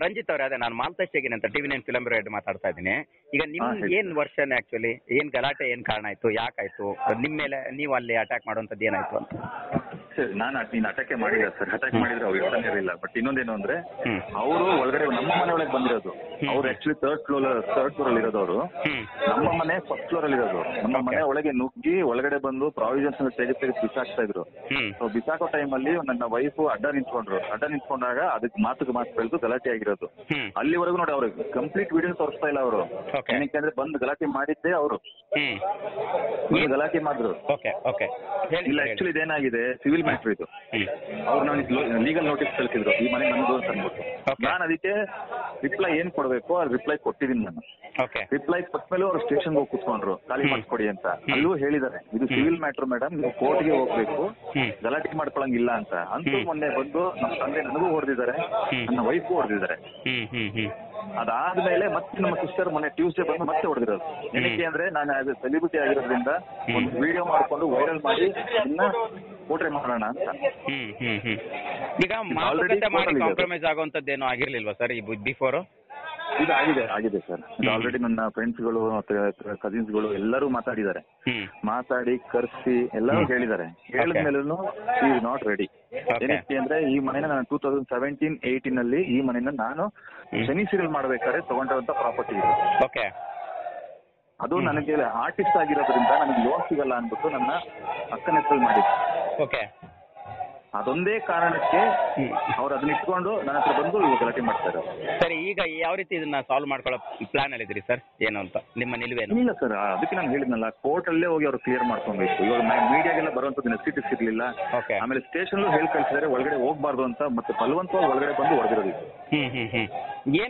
ರಂಜಿತ್ ಅವರೇ, ಅದೇ ನಾನು ಮಾಲ್ತೇಶ್ ಹೇಗಿನ ಅಂತ TV9 ಫಿಲಂ ರೇಡ್ ಮಾತಾಡ್ತಾ ಇದ್ದೀನಿ. ಈಗ ನಿಮ್ಗೆ ಏನ್ ವರ್ಷನ್ ಆಕ್ಚುಲಿ ಏನ್ ಗಲಾಟೆ ಏನ್ ಕಾರಣ ಆಯ್ತು, ಯಾಕಾಯ್ತು, ನಿಮ್ ಮೇಲೆ ನೀವು ಅಲ್ಲಿ ಅಟ್ಯಾಕ್ ಮಾಡುವಂತದ್ದು ಏನಾಯ್ತು ಅಂತ? ಸರ್ ನೀನು ಅಟ್ಯಾಕ್ ಮಾಡಿಲ್ಲ ಸರ್, ಅಟ್ಯಾಕ್ ಮಾಡಿದ್ರೆ ಅವ್ರು ಇರ್ತಾನೆ ಇರಲಿಲ್ಲ. ಬಟ್ ಇನ್ನೊಂದೇನು ಅಂದ್ರೆ ಅವರು ಒಳಗಡೆ ನಮ್ಮ ಮನೆ ಒಳಗೆ ಬಂದಿರೋದು. ಅವ್ರು ಆಕ್ಚುಲಿ ಥರ್ಡ್ ಫ್ಲೋರ್ ಅಲ್ಲಿ ಇರೋದು. ಅವರು ನಮ್ಮ ಮನೆ ಫಸ್ಟ್ ಫ್ಲೋರ್ ಅಲ್ಲಿ ಇರೋದು. ನಮ್ಮ ಮನೆ ಒಳಗೆ ನುಗ್ಗಿ ಒಳಗಡೆ ಬಂದು ಪ್ರಾವಿಷನ್ಸ್ ತೆಗೆದು ಬಿಸಾಕ್ತಾ ಇದ್ರು. ಸೊ ಬಿಸಾಕೋ ಟೈಮ್ ಅಲ್ಲಿ ನನ್ನ ವೈಫ್ ಅಡ್ಡ ನಿಂತ್ಕೊಂಡಾಗ ಅದಕ್ಕೆ ಮಾತು ಬೆಳೆದು ಗಲಾಟೆ ಆಗಿರೋದು. ಅಲ್ಲಿವರೆಗೂ ನೋಡಿ ಅವ್ರು ಕಂಪ್ಲೀಟ್ ವಿಡಿಯೋ ತೋರಿಸ್ತಾ ಇಲ್ಲ ಅವರು. ಏನಕ್ಕೆ ಅಂದ್ರೆ ಬಂದು ಗಲಾಟೆ ಮಾಡಿದ್ದೆ ಅವರು, ಗಲಾಟೆ ಮಾಡಿದ್ರು. ಇಲ್ಲ ಆಕ್ಚುಲಿ ಇದೇನಾಗಿದೆ, ಸಿವಿಲ್ ಮ್ಯಾಟ್ರ್ ಇದು. ಅವ್ರು ನಾನು ಲೀಗಲ್ ನೋಟಿಸ್ ಕಳಿಸಿದ್ರು, ಈ ಮನೆ ನಮ್ದು ಅಂತ ಅಂದ್ಬಿಟ್ಟು. ನಾನು ಅದಕ್ಕೆ ರಿಪ್ಲೈ ಏನ್ ಕೊಡ್ಬೇಕು ಅದು ರಿಪ್ಲೈ ಕೊಟ್ಟಿದ್ದೀನಿ ನಾನು. ರಿಪ್ಲೈ ಕೊಟ್ಮೇಲೆ ಅವ್ರು ಸ್ಟೇಷನ್ಗೆ ಹೋಗಿ ಕೂತ್ಕೊಂಡ್ರು, ಖಾಲಿ ಮಾಡಿಸ್ಕೊಡಿ ಅಂತ. ಅಲ್ಲೂ ಹೇಳಿದ್ದಾರೆ, ಇದು ಸಿವಿಲ್ ಮ್ಯಾಟ್ರ್ ಮೇಡಮ್, ನೀವು ಕೋರ್ಟ್ಗೆ ಹೋಗ್ಬೇಕು, ಗಲಾಟೆ ಮಾಡ್ಕೊಳಂಗಿಲ್ಲ ಅಂತ. ಅಂತೂ ಮೊನ್ನೆ ಬಂದು ನಮ್ಮ ತಂದೆ ನನಗೂ ಹೊಡೆದಿದ್ದಾರೆ, ನನ್ನ ವೈಫು ಹೊಡೆದಿದ್ದಾರೆ. ಅದಾದ್ಮೇಲೆ ಮತ್ತೆ ನಮ್ಮ ಸಿಸ್ಟರ್ ಮೊನ್ನೆ ಟ್ಯೂಸ್ಡೇ ಬಂದು ಮತ್ತೆ ಹೊಡೆದಿರೋದು. ಏನಕ್ಕೆ ಅಂದ್ರೆ ನಾನು ಆಸ್ ಎ ಸೆಲಿಬ್ರಿಟಿ ಆಗಿರೋದ್ರಿಂದ ಒಂದು ವಿಡಿಯೋ ಮಾಡ್ಕೊಂಡು ವೈರಲ್ ಮಾಡಿ ಇನ್ನ ಪೋಟ್ರೆ ಮಾಡೋಣ ಅಂತ. ಈಗ ಮಾತುಕತೆ ಮಾಡಿ ಕಾಂಪ್ರಮೈಸ್ ಆಗುವಂತದ್ದೇನೋ ಆಗಿರ್ಲಿಲ್ವಾ ಸರ್ ಈ ಬಿಫೋರ್? ಇದು ಆಗಿದೆ ಸರ್. ಆಲ್ರೆಡಿ ನನ್ನ ಫ್ರೆಂಡ್ಸ್ಗಳು ಮತ್ತೆ ಕಸಿನ್ಸ್ಗಳು ಎಲ್ಲರೂ ಮಾತಾಡಿ ಕರ್ಸಿ ಎಲ್ಲರೂ ಹೇಳಿದ್ದಾರೆ. ಹೇಳಿದ್ಮೇಲೂ ಈಸ್ ನಾಟ್ ರೆಡಿ. ಏನಕ್ಕೆ ಅಂದ್ರೆ ಈ ಮನೆನ ನಾನು 2017-18 ಅಲ್ಲಿ ಈ ಮನೆನ ನಾನು ಶನಿ ಸೀರಿಯಲ್ ಮಾಡ್ಬೇಕಾದ್ರೆ ತಗೊಂಡಿರುವಂತ ಪ್ರಾಪರ್ಟಿ ಇದೆ. ಅದು ನನಗೆ ಆರ್ಟಿಸ್ಟ್ ಆಗಿರೋದ್ರಿಂದ ನನಗೆ ಲೋನ್ ಸಿಗಲ್ಲ ಅನ್ಬಿಟ್ಟು ನನ್ನ ಅಕ್ಕನ ಹೆಸರು ಮಾಡಿದ್ರು. ಅದೊಂದೇ ಕಾರಣಕ್ಕೆ ಅವ್ರು ಅದನ್ನ ಇಟ್ಕೊಂಡು ನನ್ನ ಹತ್ರ ಬಂದು ಗಲಾಟೆ ಮಾಡ್ತಾರೆ. ಸರಿ, ಈಗ ಯಾವ ರೀತಿ ಇದನ್ನ ಸಾಲ್ವ್ ಮಾಡ್ಕೊಳ್ಳೋ ಪ್ಲಾನ್ ಅಲ್ಲಿ ಇದ್ರಿ ಸರ್? ಏನು ಅಂತ ನಿಮ್ಮ ನಿಲುವೇನು? ಇಲ್ಲ ಸರ್, ಅದಕ್ಕೆ ನಾನು ಹೇಳಿದ್ನಲ್ಲ, ಕೋರ್ಟ್ ಅಲ್ಲೇ ಹೋಗಿ ಅವ್ರು ಕ್ಲಿಯರ್ ಮಾಡ್ಕೊಬೇಕು. ಇವಾಗ ಮೀಡಿಯಾಗೆಲ್ಲ ಬರುವಂತದ್ದು ನೆಸಿಟಿಸ್ ಇರ್ಲಿಲ್ಲ. ಆಮೇಲೆ ಸ್ಟೇಷನ್ ಹೇಳಿ ಕಳಿಸಿದರೆ ಒಳಗಡೆ ಹೋಗ್ಬಾರ್ದು ಅಂತ, ಮತ್ತೆ ಬಲವಂತವಾಗಿ ಒಳಗಡೆ ಬಂದು ಹೊಡೆದಿರೋದು.